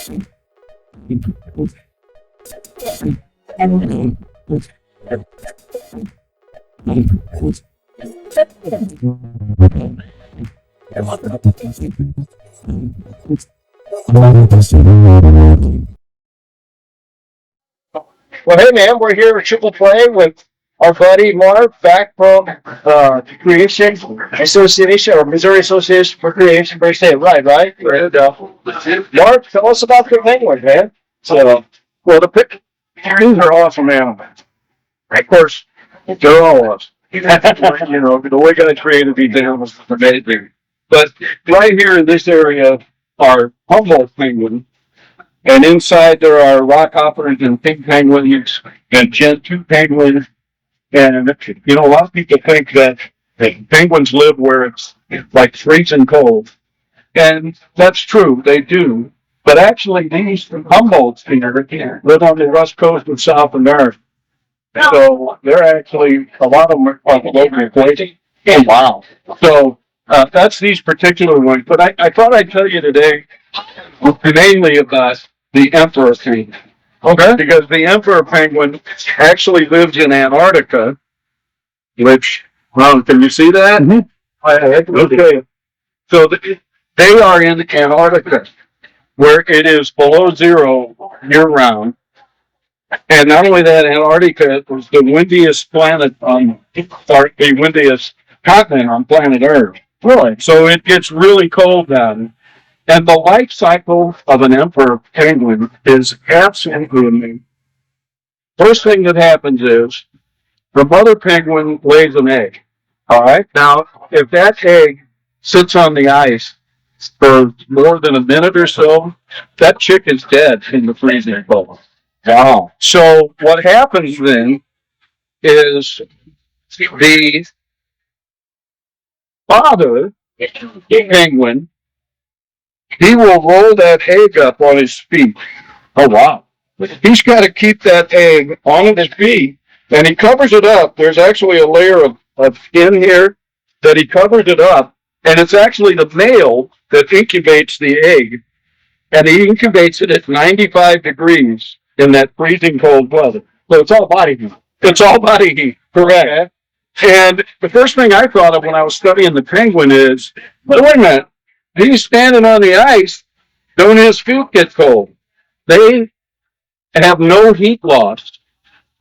Well, hey man, we're here at Triple Play with our buddy Marv back from Creation Association or Missouri Association for Creation. Better say it right? And, Marv, tell us about the penguin, man. Well, these are awesome animals. Of course, they're all awesome. The way God created these animals is amazing. But right here in this area are Humboldt penguins, and inside there are rockhoppers and pink penguins and gentoo penguins. And a lot of people think that penguins live where it's like freezing cold, and that's true, they do. But actually, these Humboldts here live on the west coast of South America. So they're actually, a lot of them are on the local equation. Oh, wow. So that's these particular ones. But I thought I'd tell you today mainly about the emperor penguin. Okay. Because the emperor penguin actually lives in Antarctica, which, well, can you see that? Mm-hmm. Okay. So they are in Antarctica, where it is below zero year-round. And not only that, Antarctica is the windiest planet the windiest continent on planet Earth. Really? So it gets really cold down. And the life cycle of an emperor penguin is absolutely amazing. First thing that happens is the mother penguin lays an egg. All right? Now, if that egg sits on the ice for more than a minute or so, that chick is dead in the freezing cold. Wow. So what happens then is the father penguin, he will roll that egg up on his feet. Oh, wow. He's got to keep that egg on his feet, and he covers it up. There's actually a layer of skin here that he covers it up, and it's actually the male that incubates the egg, and he incubates it at 95 degrees in that freezing cold weather. So it's all body heat. It's all body heat, correct. And the first thing I thought of when I was studying the penguin is, wait a minute, he's standing on the ice, don't his feet get cold? They have no heat loss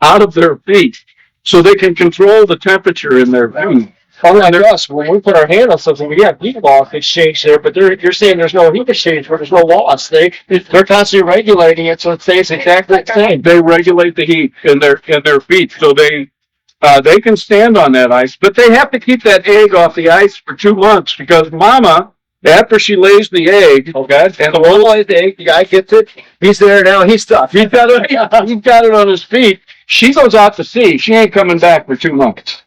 out of their feet, so they can control the temperature in their feet. Unlike us, when we put our hand on something, we have heat loss exchange there, but you're saying there's no heat exchange where there's no loss. They're constantly regulating it, so it stays exactly the same. They regulate the heat in their feet, so they can stand on that ice, but they have to keep that egg off the ice for 2 months because Mama, after she lays the egg, okay, and the Mama lays the egg, the guy gets it, he's there now, he's stuck. He's got it on his feet. She goes out to sea. She ain't coming back for 2 months.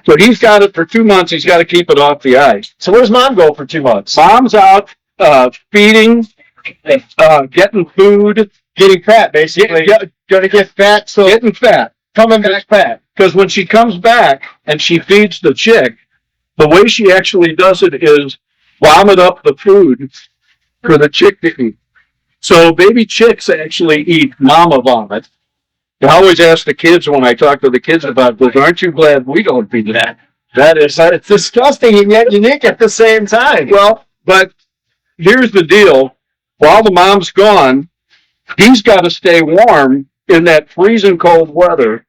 So he's got it for 2 months. He's got to keep it off the ice. So where's Mom go for 2 months? Mom's out feeding, getting food. Getting fat, basically. Gonna get fat, so getting fat. Coming back fat. Because when she comes back and she feeds the chick, the way she actually does it is vomit up the food for the chick to eat. So baby chicks actually eat mama vomit. I always ask the kids when I talk to the kids about this, aren't you glad we don't do that? It's disgusting and yet unique at the same time. Well, but here's the deal. While the mom's gone, he's got to stay warm in that freezing cold weather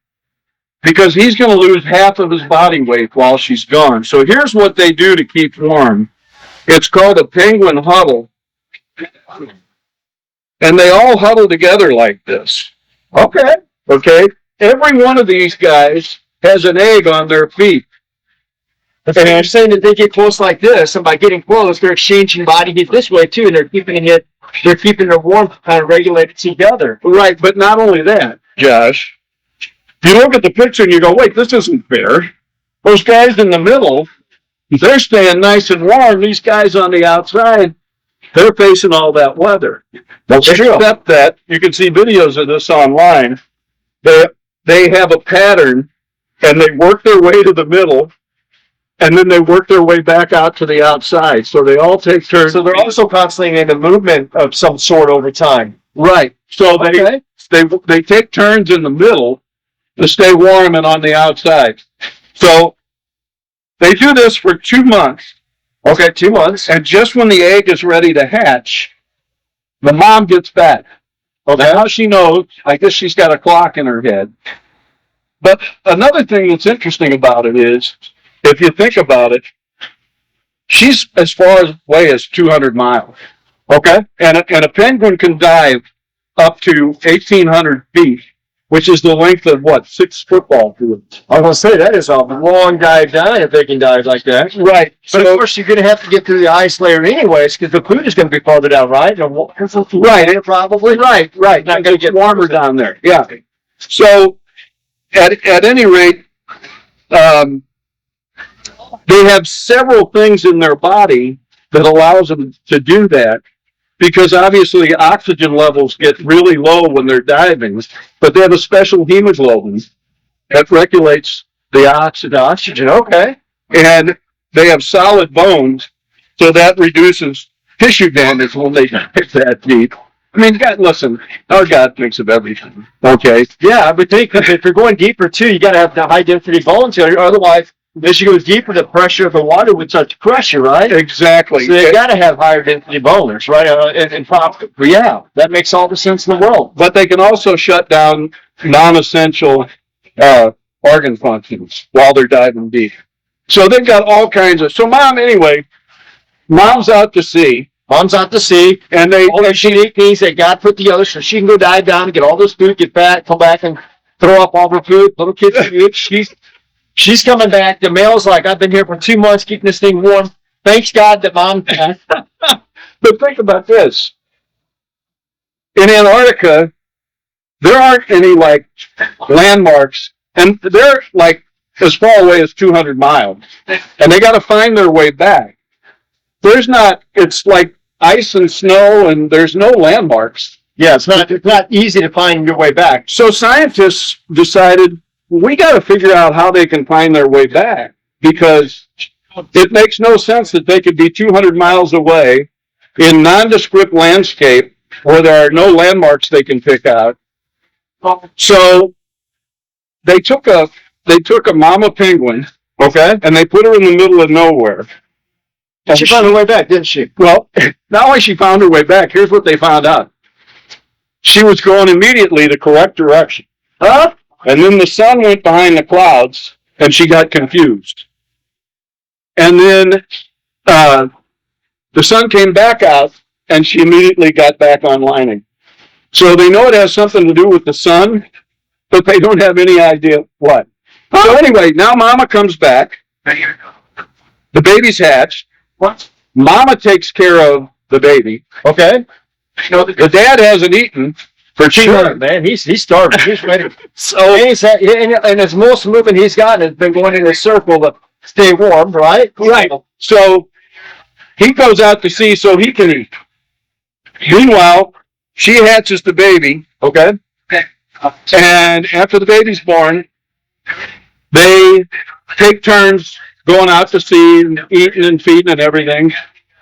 because he's going to lose half of his body weight while she's gone. So here's what they do to keep warm. It's called a penguin huddle. And they all huddle together like this. Okay? Every one of these guys has an egg on their feet. And you're saying that they get close like this, and by getting close, they're exchanging body heat this way too, and they're keeping their warmth kind of regulated together. Right, but not only that, Josh. You look at the picture and you go, wait, this isn't fair. Those guys in the middle, they're staying nice and warm. These guys on the outside, they're facing all that weather. That's true. Except that, you can see videos of this online, they have a pattern, and they work their way to the middle, and then they work their way back out to the outside. So they all take turns. So they're also constantly in a movement of some sort over time. Right. So Okay. they take turns in the middle to stay warm and on the outside. So they do this for 2 months. Okay, 2 months. And just when the egg is ready to hatch, the mom gets back. Okay. Now she knows, I guess she's got a clock in her head. But another thing that's interesting about it is, if you think about it, she's as far away as 200 miles. Okay. And a penguin can dive up to 1,800 feet, which is the length of, what, 6 football fields. I was going to say, that is a long dive down if they can dive like that. Right. But of course, you're going to have to get through the ice layer anyways, because the food is going to be farther down, right? Right. Probably. Right. Not going to get warmer down there. Yeah. So, at any rate, they have several things in their body that allows them to do that, because obviously oxygen levels get really low when they're diving, but they have a special hemoglobin that regulates the oxygen. Okay. And they have solid bones, so that reduces tissue damage when they dive that deep. I mean, God, listen, our God thinks of everything. Okay. Yeah, I would think if you're going deeper too, you got to have the high density bones here. Otherwise, as you go deeper, the pressure of the water would start to crush you, right? Exactly. So you got to have higher density boners, right? Yeah, that makes all the sense in the world. But they can also shut down non-essential organ functions while they're diving deep. So they've got all kinds of. So mom's out to sea. Mom's out to sea, and they all those unique things that God put together, so she can go dive down and get all this food, get fat, come back and throw up all her food, little kids' food. She's coming back. The male's like, I've been here for 2 months, keeping this thing warm. Thanks God that Mom. But think about this. In Antarctica, there aren't any like landmarks, and they're like as far away as 200 miles, and they got to find their way back. There's not. It's like ice and snow, and there's no landmarks. Yeah, it's not easy to find your way back. So scientists decided, we got to figure out how they can find their way back, because it makes no sense that they could be 200 miles away in nondescript landscape where there are no landmarks they can pick out. So they took a mama penguin, okay, and they put her in the middle of nowhere. And she found her way back, didn't she? Well, not only she found her way back, here's what they found out. She was going immediately the correct direction. Huh? And then the sun went behind the clouds, and she got confused. And then the sun came back out, and she immediately got back online. So they know it has something to do with the sun, but they don't have any idea what. So anyway, now Mama comes back. The baby's hatched. What? Mama takes care of the baby. Okay. The dad hasn't eaten for 2 months. Man, he's starving. He's ready. And his most movement he's gotten has been going in a circle to stay warm, right? Right. So he goes out to sea so he can eat. Meanwhile, she hatches the baby. Okay. And after the baby's born, they take turns going out to sea and eating and feeding and everything.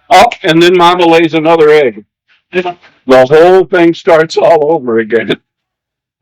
Up, and then Mama lays another egg. The whole thing starts all over again.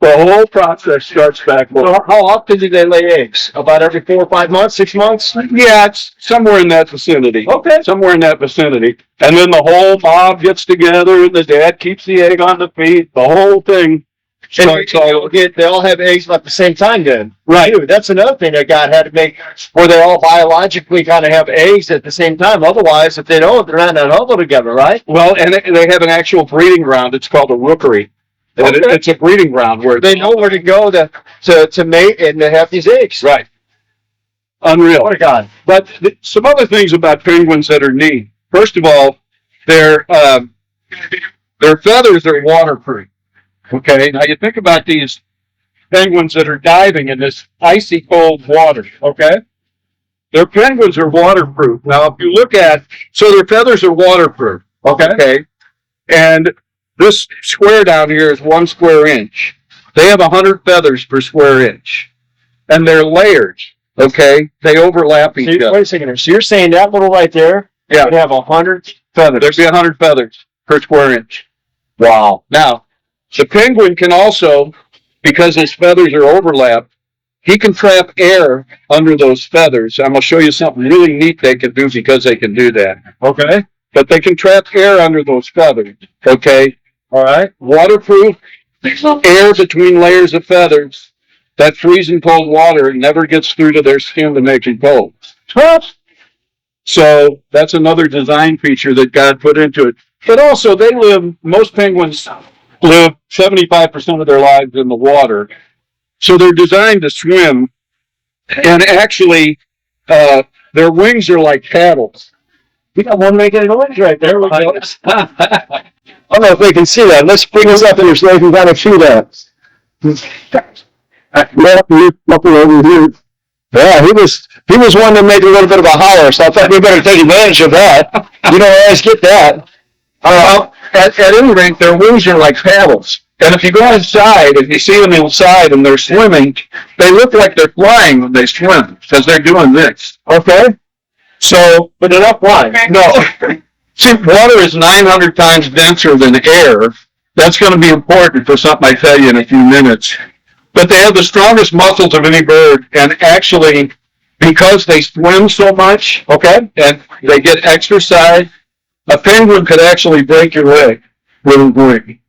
The whole process starts back over. So how often do they lay eggs? About every 4 or 5 months, 6 months? Yeah, it's somewhere in that vicinity. Okay. Somewhere in that vicinity. And then the whole mob gets together, and the dad keeps the egg on the feet. The whole thing starts all over. They all have eggs at the same time then. Right. Dude, that's another thing that God had to make, where they all biologically kind of have eggs at the same time. Otherwise, if they don't, they're not in a huddle together, right? Well, and they have an actual breeding ground. It's called a rookery. And Okay. it's a breeding ground where They know where to go to mate and to have these eggs. right. Unreal. What a God. But some other things about penguins that are neat. First of all, their feathers are waterproof. Okay, now you think about these penguins that are diving in this icy cold water. Okay, their penguins are waterproof. Now, if you look at, so their feathers are waterproof. Okay, and this square down here is 1 square inch. They have 100 feathers per square inch, and they're layers. Okay, they overlap So each other. wait a second here. So you're saying that little right there Yeah. would have 100 feathers? There'd be 100 feathers per square inch. Wow. Now, the penguin can also, because his feathers are overlapped, he can trap air under those feathers. I'm going to show you something really neat they can do because they can do that. Okay. But they can trap air under those feathers. Okay. All right. Waterproof, air between layers of feathers. That freezing cold water never gets through to their skin to make it cold. So that's another design feature that God put into it. But also, most penguins live 75% of their lives in the water. So they're designed to swim. And actually, their wings are like paddles. You got one making a noise right there. I don't know if they can see that. Let's bring this up here so they can kind of see that. Up over here. Yeah, he was one that made a little bit of a holler, so I thought we better take advantage of that. You don't always get that. At any rate, their wings are like paddles. And if you go inside, if you see them inside and they're swimming, they look like they're flying when they swim because they're doing this. Okay. So, but they're not flying. No. See, water is 900 times denser than air. That's going to be important for something I tell you in a few minutes. But they have the strongest muscles of any bird, and actually, because they swim so much, okay, and they get exercise, a penguin could actually break your leg with a wing.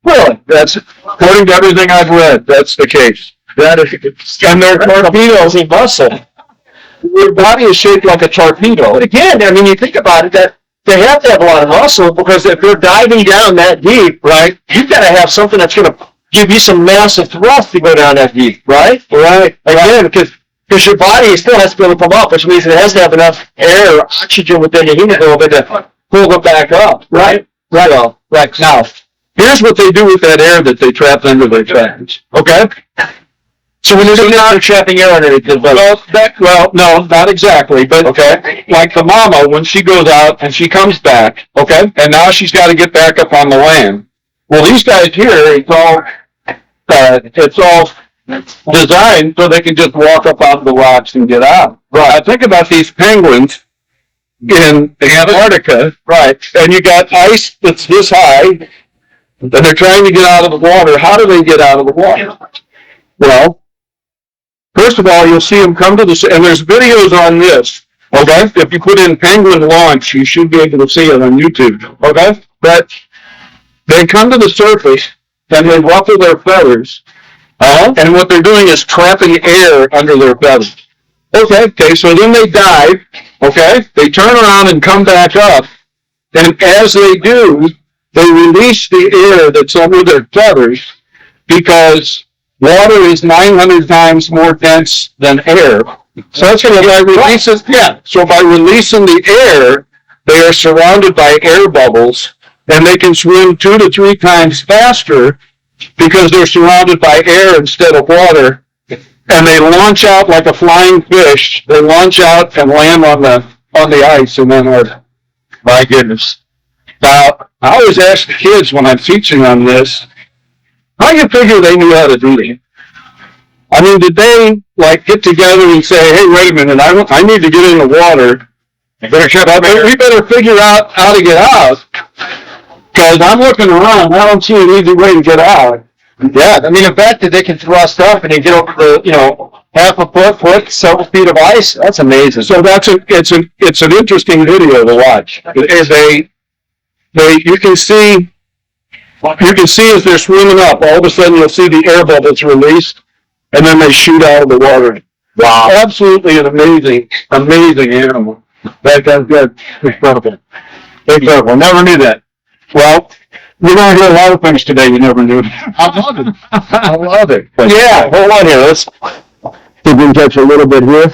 Really? That's, according to everything I've read, that's the case. That is, and they're torpedoes in muscle. Their body is shaped like a torpedo. But again, I mean, you think about it, that they have to have a lot of muscle because if they're diving down that deep, right, you've got to have something that's going to give you some massive thrust to go down that deep, right? Right. Again, because your body still has to be able to come up, which means it has to have enough air or oxygen within the hemoglobin to pull it back up, right? Right. So, right. Now, here's what they do with that air that they trap under their feathers. Okay? So when they're trapping air underneath the boat. Well, no, not exactly. But okay, like the mama, when she goes out and she comes back, okay, and now she's got to get back up on the land. Well, these guys here, it's all designed so they can just walk up onto the rocks and get out. Right. I think about these penguins in Antarctica, right? And you got ice that's this high, and they're trying to get out of the water. How do they get out of the water? Well, first of all, you'll see them come to the, and there's videos on this, okay? If you put in penguin launch, you should be able to see it on YouTube, okay? But they come to the surface, and they ruffle their feathers, and what they're doing is trapping air under their feathers. Okay, so then they dive, okay? They turn around and come back up, and as they do, they release the air that's under their feathers because water is 900 times more dense than air. So that's going to by releasing, so by releasing the air, they are surrounded by air bubbles, and they can swim 2 to 3 times faster because they're surrounded by air instead of water. And they launch out like a flying fish. They launch out and land on the ice, and then my goodness. Now, I always ask the kids when I'm teaching on this, how do you figure they knew how to do that? I mean, did they like get together and say, "Hey, wait a minute, I need to get in the water. We better figure out how to get out." Because I'm looking around, I don't see an easy way to get out. Yeah, I mean, the fact that they can thrust up and they get over the, half a foot, several feet of ice, that's amazing. So it's an interesting video to watch. You can see as they're swimming up, all of a sudden you'll see the air bubbles released, and then they shoot out of the water. Wow. Absolutely an amazing animal. That's incredible. Incredible. Never knew that. Well, you're going to hear a lot of things today you never knew. I love it. I love it. Yeah, hold on here. Let's see if we can catch a little bit here.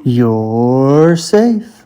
You're safe.